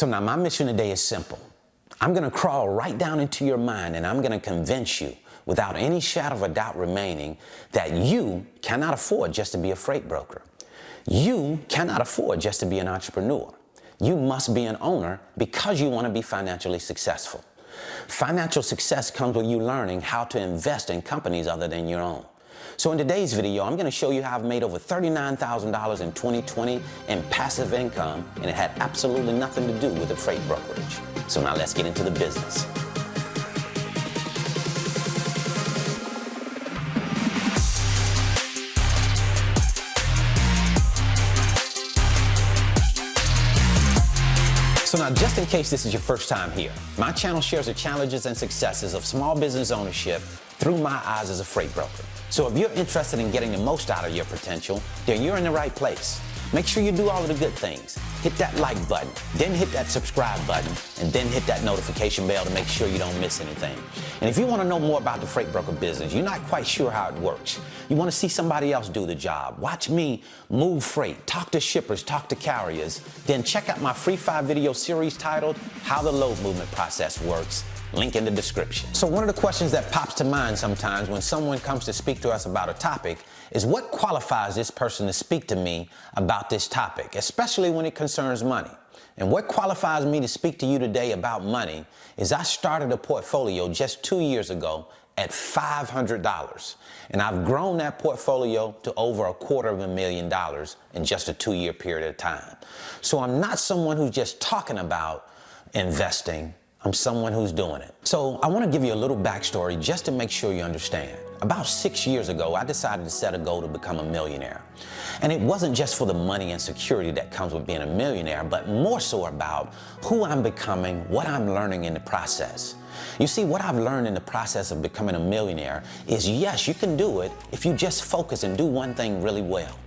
So now my mission today is simple. I'm going to crawl right down into your mind and I'm going to convince you without any shadow of a doubt remaining that you cannot afford just to be a freight broker. You cannot afford just to be an entrepreneur. You must be an owner because you want to be financially successful. Financial success comes with you learning how to invest in companies other than your own. So in today's video, I'm going to show you how I've made over $39,000 in 2020 in passive income, and it had absolutely nothing to do with the freight brokerage. So now let's get into the business. So now, just in case this is your first time here, my channel shares the challenges and successes of small business ownership through my eyes as a freight broker. So if you're interested in getting the most out of your potential, then you're in the right place. Make sure you do all of the good things. Hit that like button, then hit that subscribe button, and then hit that notification bell to make sure you don't miss anything. And if you want to know more about the freight broker business, you're not quite sure how it works, you want to see somebody else do the job, watch me move freight, talk to shippers, talk to carriers, then check out my free 5-video series titled How the Load Movement Process Works. Link in the description. So one of the questions that pops to mind sometimes when someone comes to speak to us about a topic is what qualifies this person to speak to me about this topic, especially when it concerns money. And what qualifies me to speak to you today about money is I started a portfolio just 2 years ago at $500. And I've grown that portfolio to over $250,000 in just a 2-year period of time. So I'm not someone who's just talking about investing. I'm someone who's doing it. So I want to give you a little backstory just to make sure you understand. About 6 years ago, I decided to set a goal to become a millionaire. And it wasn't just for the money and security that comes with being a millionaire, but more so about who I'm becoming, what I'm learning in the process. You see, what I've learned in the process of becoming a millionaire is, yes, you can do it if you just focus and do one thing really well.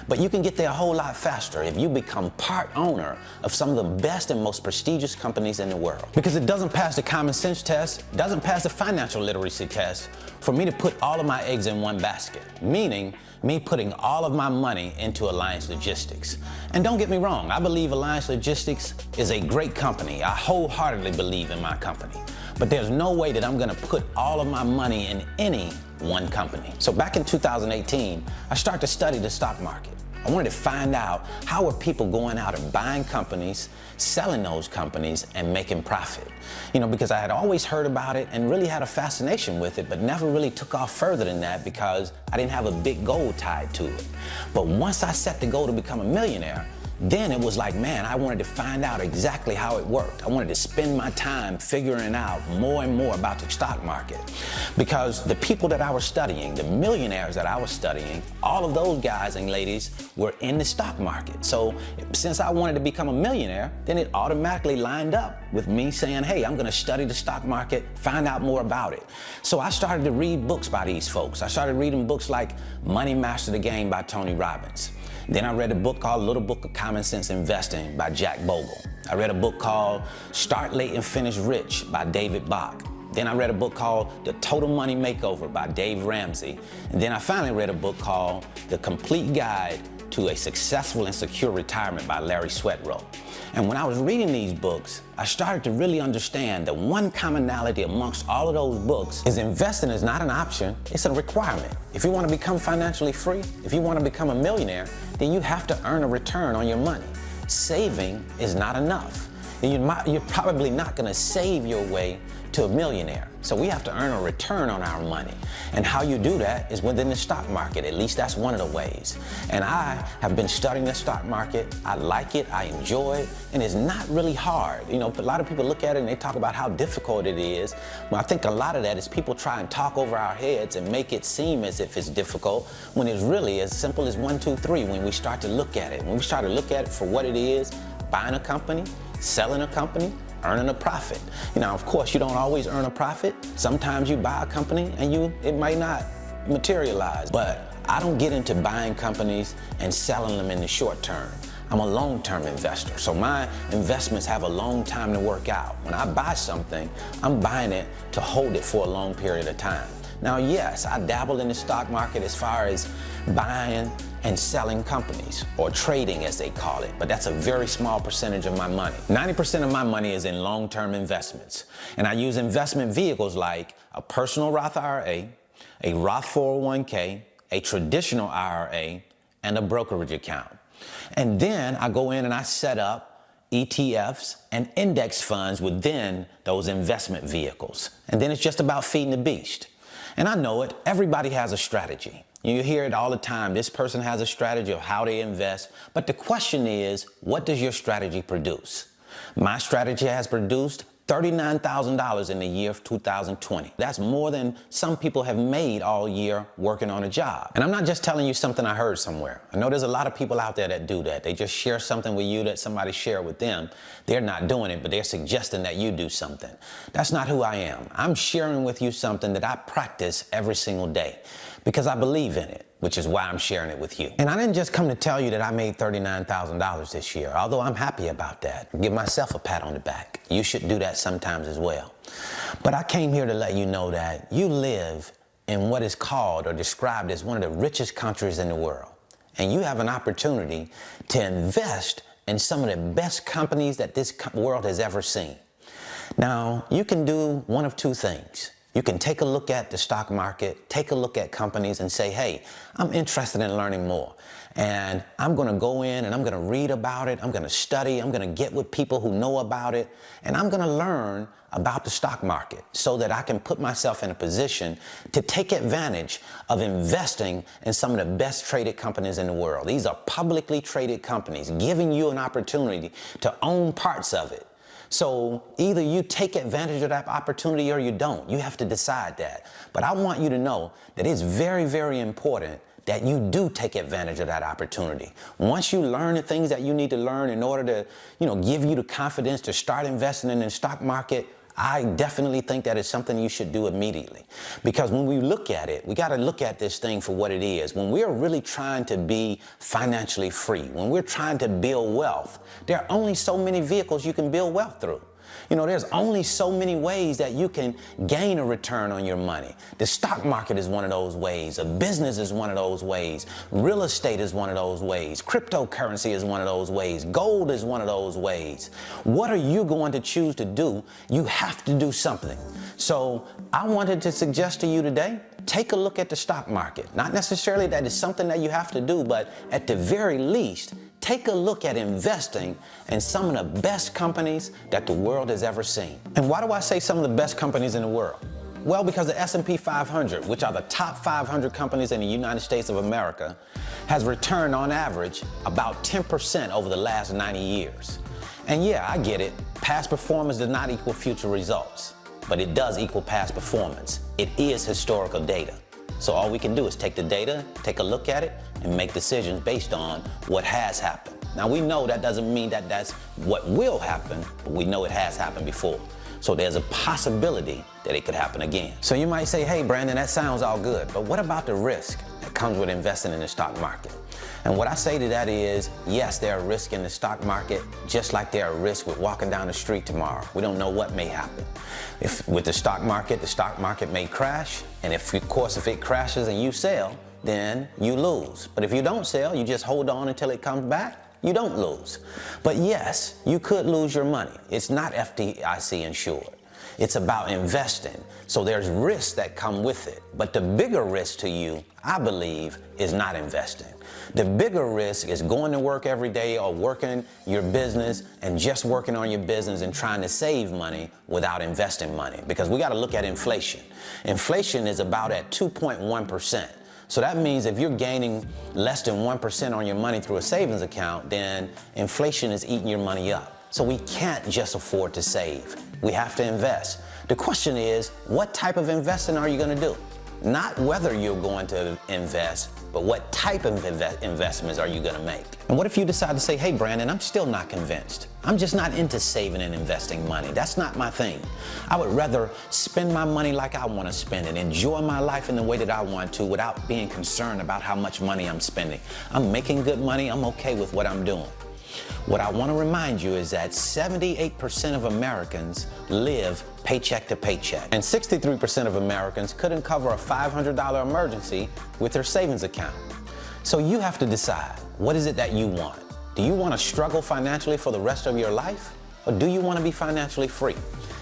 But you can get there a whole lot faster if you become part owner of some of the best and most prestigious companies in the world. Because it doesn't pass the common sense test, doesn't pass the financial literacy test for me to put all of my eggs in one basket, meaning me putting all of my money into Alliance Logistics. And don't get me wrong, I believe Alliance Logistics is a great company. I wholeheartedly believe in my company. But there's no way that I'm gonna put all of my money in any one company. So back in 2018, I started to study the stock market. I wanted to find out how are people going out and buying companies, selling those companies, and making profit. You know, because I had always heard about it and really had a fascination with it, but never really took off further than that because I didn't have a big goal tied to it. But once I set the goal to become a millionaire, then it was like, man, I wanted to find out exactly how it worked. I wanted to spend my time figuring out more and more about the stock market. Because the people that I was studying, the millionaires that I was studying, all of those guys and ladies were in the stock market. So since I wanted to become a millionaire, then it automatically lined up with me saying, hey, I'm gonna study the stock market, find out more about it. So I started to read books by these folks. I started reading books like Money Master the Game by Tony Robbins. Then I read a book called Little Book of Common Sense Investing by Jack Bogle. I read a book called Start Late and Finish Rich by David Bach. Then I read a book called The Total Money Makeover by Dave Ramsey. And then I finally read a book called The Complete Guide to a Successful and Secure Retirement by Larry Sweatrow. And when I was reading these books, I started to really understand that one commonality amongst all of those books is investing is not an option, it's a requirement. If you want to become financially free, if you want to become a millionaire, then you have to earn a return on your money. Saving is not enough. You're probably not going to save your way to a millionaire. So we have to earn a return on our money. And how you do that is within the stock market. At least that's one of the ways. And I have been studying the stock market. I like it, I enjoy it, and it's not really hard. You know, a lot of people look at it and they talk about how difficult it is. Well, I think a lot of that is people try and talk over our heads and make it seem as if it's difficult when it's really as simple as 1, 2, 3 when we start to look at it. When we start to look at it for what it is, buying a company, selling a company, earning a profit. You know, of course, you don't always earn a profit. Sometimes you buy a company and it might not materialize. But I don't get into buying companies and selling them in the short term. I'm a long-term investor, so my investments have a long time to work out. When I buy something, I'm buying it to hold it for a long period of time. Now, yes, I dabbled in the stock market as far as buying and selling companies, or trading as they call it, but that's a very small percentage of my money. 90% of my money is in long-term investments, and I use investment vehicles like a personal Roth IRA, a Roth 401k, a traditional IRA, and a brokerage account. And then I go in and I set up ETFs and index funds within those investment vehicles. And then it's just about feeding the beast. And I know it, everybody has a strategy. You hear it all the time. This person has a strategy of how they invest. But the question is, what does your strategy produce? My strategy has produced $39,000 in the year of 2020. That's more than some people have made all year working on a job. And I'm not just telling you something I heard somewhere. I know there's a lot of people out there that do that. They just share something with you that somebody shared with them. They're not doing it, but they're suggesting that you do something. That's not who I am. I'm sharing with you something that I practice every single day because I believe in it, which is why I'm sharing it with you. And I didn't just come to tell you that I made $39,000 this year, although I'm happy about that. Give myself a pat on the back. You should do that sometimes as well. But I came here to let you know that you live in what is called or described as one of the richest countries in the world. And you have an opportunity to invest in some of the best companies that this world has ever seen. Now, you can do one of two things. You can take a look at the stock market, take a look at companies and say, hey, I'm interested in learning more. And I'm going to go in and I'm going to read about it. I'm going to study. I'm going to get with people who know about it. And I'm going to learn about the stock market so that I can put myself in a position to take advantage of investing in some of the best traded companies in the world. These are publicly traded companies giving you an opportunity to own parts of it. So either you take advantage of that opportunity or you don't. You have to decide that. But I want you to know that it's very, very important that you do take advantage of that opportunity. Once you learn the things that you need to learn in order to, give you the confidence to start investing in the stock market, I definitely think that is something you should do immediately. Because when we look at it, we got to look at this thing for what it is. When we're really trying to be financially free, when we're trying to build wealth, there are only so many vehicles you can build wealth through. There's only so many ways that you can gain a return on your money. The stock market is one of those ways. A business is one of those ways. Real estate is one of those ways. Cryptocurrency is one of those ways. Gold is one of those ways. What are you going to choose to do? You have to do something. So I wanted to suggest to you today, take a look at the stock market. Not necessarily that it's something that you have to do, but at the very least, take a look at investing in some of the best companies that the world has ever seen. And why do I say some of the best companies in the world? Well, because the S&P 500, which are the top 500 companies in the United States of America, has returned on average about 10% over the last 90 years. And yeah, I get it. Past performance does not equal future results, but it does equal past performance. It is historical data. So all we can do is take the data, take a look at it, and make decisions based on what has happened. Now, we know that doesn't mean that that's what will happen, but we know it has happened before. So there's a possibility that it could happen again. So you might say, hey, Brandon, that sounds all good, but what about the risk that comes with investing in the stock market? And what I say to that is, yes, there are risks in the stock market, just like there are risks with walking down the street tomorrow. We don't know what may happen. With the stock market may crash, and if it crashes and you sell, then you lose. But if you don't sell, you just hold on until it comes back, you don't lose. But yes, you could lose your money. It's not FDIC insured. It's about investing. So there's risks that come with it. But the bigger risk to you, I believe, is not investing. The bigger risk is going to work every day or working your business and just working on your business and trying to save money without investing money. Because we got to look at inflation. Inflation is about at 2.1%. So that means if you're gaining less than 1% on your money through a savings account, then inflation is eating your money up. So we can't just afford to save. We have to invest. The question is, what type of investing are you going to do? Not whether you're going to invest, but what type of investments are you going to make? And what if you decide to say, hey, Brandon, I'm still not convinced. I'm just not into saving and investing money. That's not my thing. I would rather spend my money like I want to spend it, enjoy my life in the way that I want to without being concerned about how much money I'm spending. I'm making good money. I'm okay with what I'm doing. What I want to remind you is that 78% of Americans live paycheck to paycheck, and 63% of Americans couldn't cover a $500 emergency with their savings account. So you have to decide, what is it that you want? Do you want to struggle financially for the rest of your life? Or do you want to be financially free?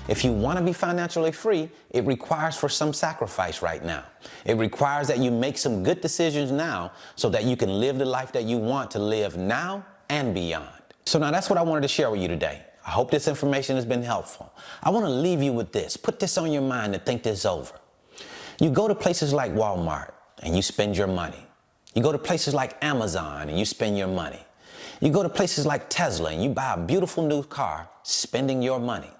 If you want to be financially free, it requires for some sacrifice right now. It requires that you make some good decisions now so that you can live the life that you want to live now and beyond. So now that's what I wanted to share with you today. I hope this information has been helpful. I want to leave you with this. Put this on your mind to think this over. You go to places like Walmart and you spend your money. You go to places like Amazon and you spend your money. You go to places like Tesla and you buy a beautiful new car, spending your money.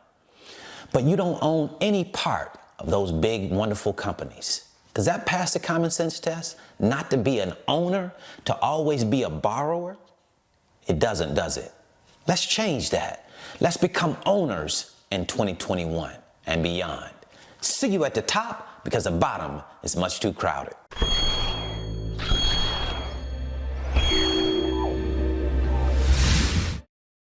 But you don't own any part of those big, wonderful companies. Does that pass the common sense test? Not to be an owner, to always be a borrower? It doesn't, does it? Let's change that. Let's become owners in 2021 and beyond. See you at the top, because the bottom is much too crowded.